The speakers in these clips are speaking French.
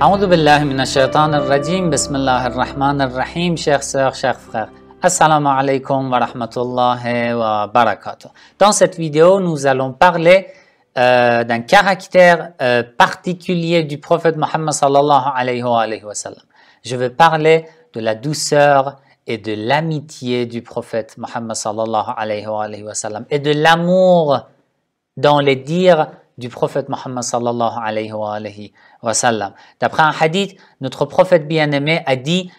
A'udhu billahi minash shaitanir rajim. Bismillahir rahmanir rahim. Chères sœurs, chers frères. Assalamu alaikum wa rahmatullahi wa barakatuh. Dans cette vidéo, nous allons parler d'un caractère particulier du prophète Mohammed sallallahu alayhi wa sallam. Je vais parler de la douceur et de l'amitié du prophète Mohammed sallallahu alayhi wa sallam et de l'amour dans les dires du prophète Mohammed sallallahu alayhi wa sallam. D'après un hadith, notre prophète bien-aimé a dit: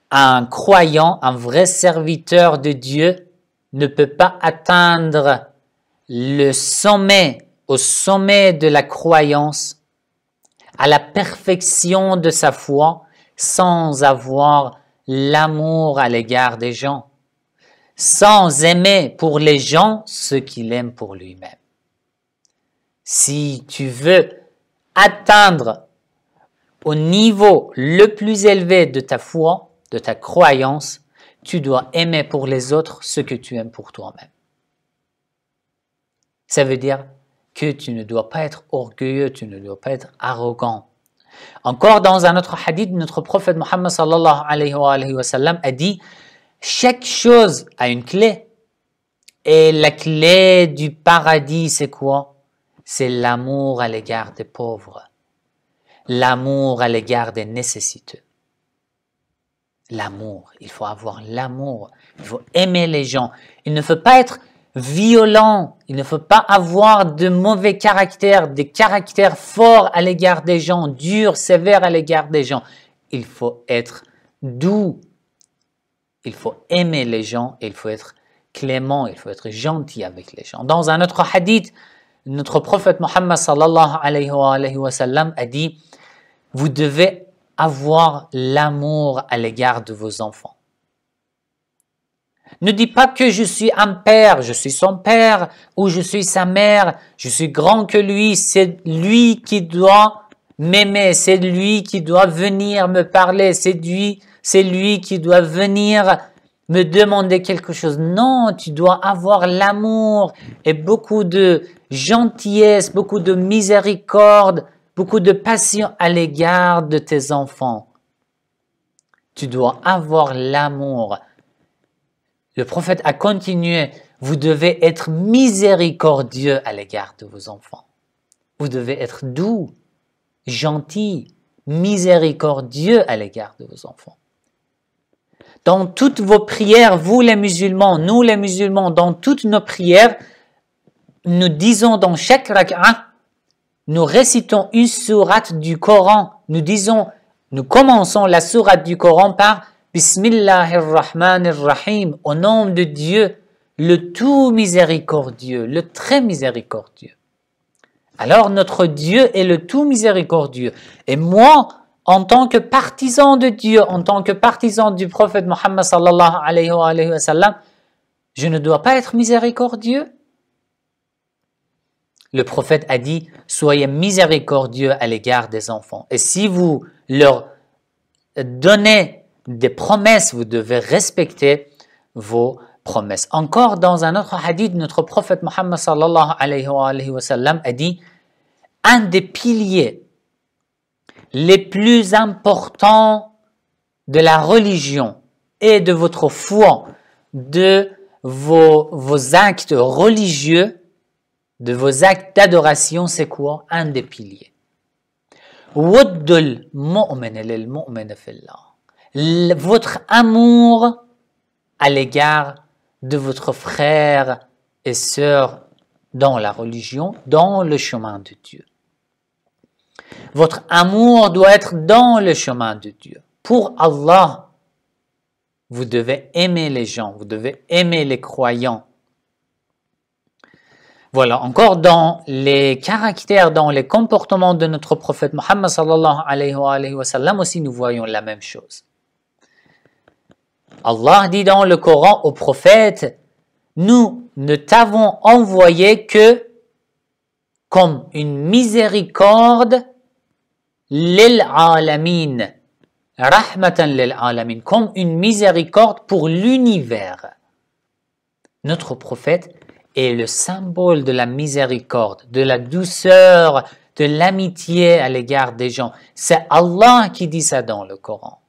un croyant, un vrai serviteur de Dieu ne peut pas atteindre le sommet, au sommet de la croyance, à la perfection de sa foi, sans avoir l'amour à l'égard des gens, sans aimer pour les gens ce qu'il aime pour lui-même. Si tu veux atteindre au niveau le plus élevé de ta foi, de ta croyance, tu dois aimer pour les autres ce que tu aimes pour toi-même. Ça veut dire que tu ne dois pas être orgueilleux, tu ne dois pas être arrogant. Encore dans un autre hadith, notre prophète Mohammed sallallahu alayhi wa sallam a dit: chaque chose a une clé. Et la clé du paradis, c'est quoi? C'est l'amour à l'égard des pauvres, l'amour à l'égard des nécessiteux. L'amour, il faut avoir l'amour, il faut aimer les gens. Il ne faut pas être violent, il ne faut pas avoir de mauvais caractères, des caractères forts à l'égard des gens, durs, sévères à l'égard des gens. Il faut être doux, il faut aimer les gens, il faut être clément, il faut être gentil avec les gens. Dans un autre hadith, notre prophète Mohammed sallallahu alayhi wa sallam a dit: vous devez avoir l'amour à l'égard de vos enfants. Ne dis pas que je suis un père, je suis son père, ou je suis sa mère, je suis grand que lui, c'est lui qui doit m'aimer, c'est lui qui doit venir me parler, c'est lui qui doit venir me demander quelque chose. Non, tu dois avoir l'amour et beaucoup de gentillesse, beaucoup de miséricorde, beaucoup de passion à l'égard de tes enfants. Tu dois avoir l'amour. Le prophète a continué: vous devez être miséricordieux à l'égard de vos enfants. Vous devez être doux, gentil, miséricordieux à l'égard de vos enfants. Dans toutes vos prières, vous les musulmans, nous les musulmans, dans toutes nos prières, nous disons dans chaque rak'a, nous récitons une sourate du Coran. Nous commençons la sourate du Coran par Bismillahirrahmanirrahim, au nom de Dieu, le tout miséricordieux, le très miséricordieux. Alors notre Dieu est le tout miséricordieux. Et moi, en tant que partisan de Dieu, en tant que partisan du prophète Mohammed sallallahu alayhi wa sallam, je ne dois pas être miséricordieux. Le prophète a dit: soyez miséricordieux à l'égard des enfants. Et si vous leur donnez des promesses, vous devez respecter vos promesses. Encore dans un autre hadith, notre prophète Mohammed sallallahu alayhi wa sallam a dit: un des piliers les plus importants de la religion et de votre foi, de vos actes religieux, de vos actes d'adoration, c'est quoi? Un des piliers. Votre amour à l'égard de votre frère et sœur dans la religion, dans le chemin de Dieu. Votre amour doit être dans le chemin de Dieu. Pour Allah, vous devez aimer les gens, vous devez aimer les croyants. Voilà, encore dans les caractères, dans les comportements de notre prophète Mohammed sallallahu alayhi wa sallam aussi, nous voyons la même chose. Allah dit dans le Coran au prophète: nous ne t'avons envoyé que comme une miséricorde lil alamin, rahmatan lil alamin, comme une miséricorde pour l'univers. Notre prophète est le symbole de la miséricorde, de la douceur, de l'amitié à l'égard des gens. C'est Allah qui dit ça dans le Coran.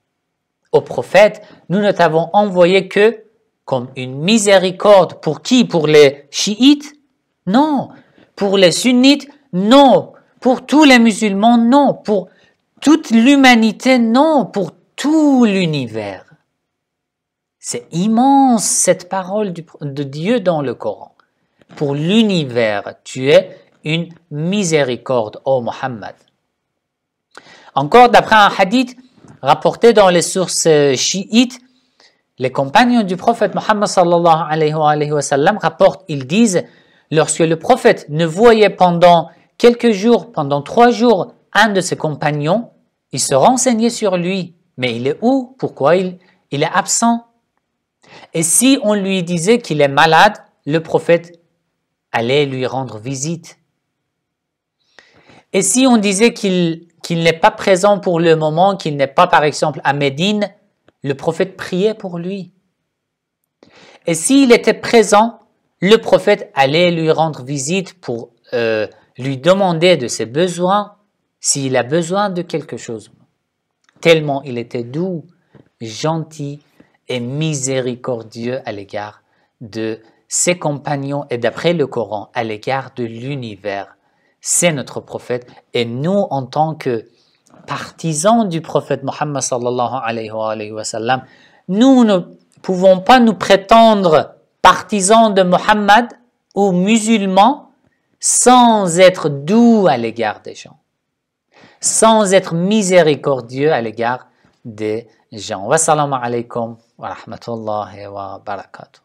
Au prophète, nous ne t'avons envoyé que comme une miséricorde. Pour qui? Pour les chiites? Non. Pour les sunnites? Non. Pour tous les musulmans? Non. Pour toute l'humanité? Non. Pour tout l'univers. C'est immense cette parole de Dieu dans le Coran. Pour l'univers, tu es une miséricorde, ô Muhammad. Encore d'après un hadith rapporté dans les sources chiites, les compagnons du prophète Muhammad sallallahu alayhi wa sallam rapportent, ils disent, lorsque le prophète ne voyait pendant quelques jours, pendant 3 jours, un de ses compagnons, il se renseignait sur lui. Mais il est où? Pourquoi il est absent? Et si on lui disait qu'il est malade, le prophète allait lui rendre visite. Et si on disait qu'il n'est pas présent pour le moment, qu'il n'est pas par exemple à Médine, le prophète priait pour lui. Et s'il était présent, le prophète allait lui rendre visite pour lui demander de ses besoins, s'il a besoin de quelque chose. Tellement il était doux, gentil et miséricordieux à l'égard de ses compagnons et d'après le Coran, à l'égard de l'univers. C'est notre prophète et nous, en tant que partisans du prophète Muhammad sallallahu alayhi wa sallam, nous ne pouvons pas nous prétendre partisans de Muhammad ou musulmans sans être doux à l'égard des gens, sans être miséricordieux à l'égard des gens. Wassalamu alaykum wa rahmatullahi wa barakatuh.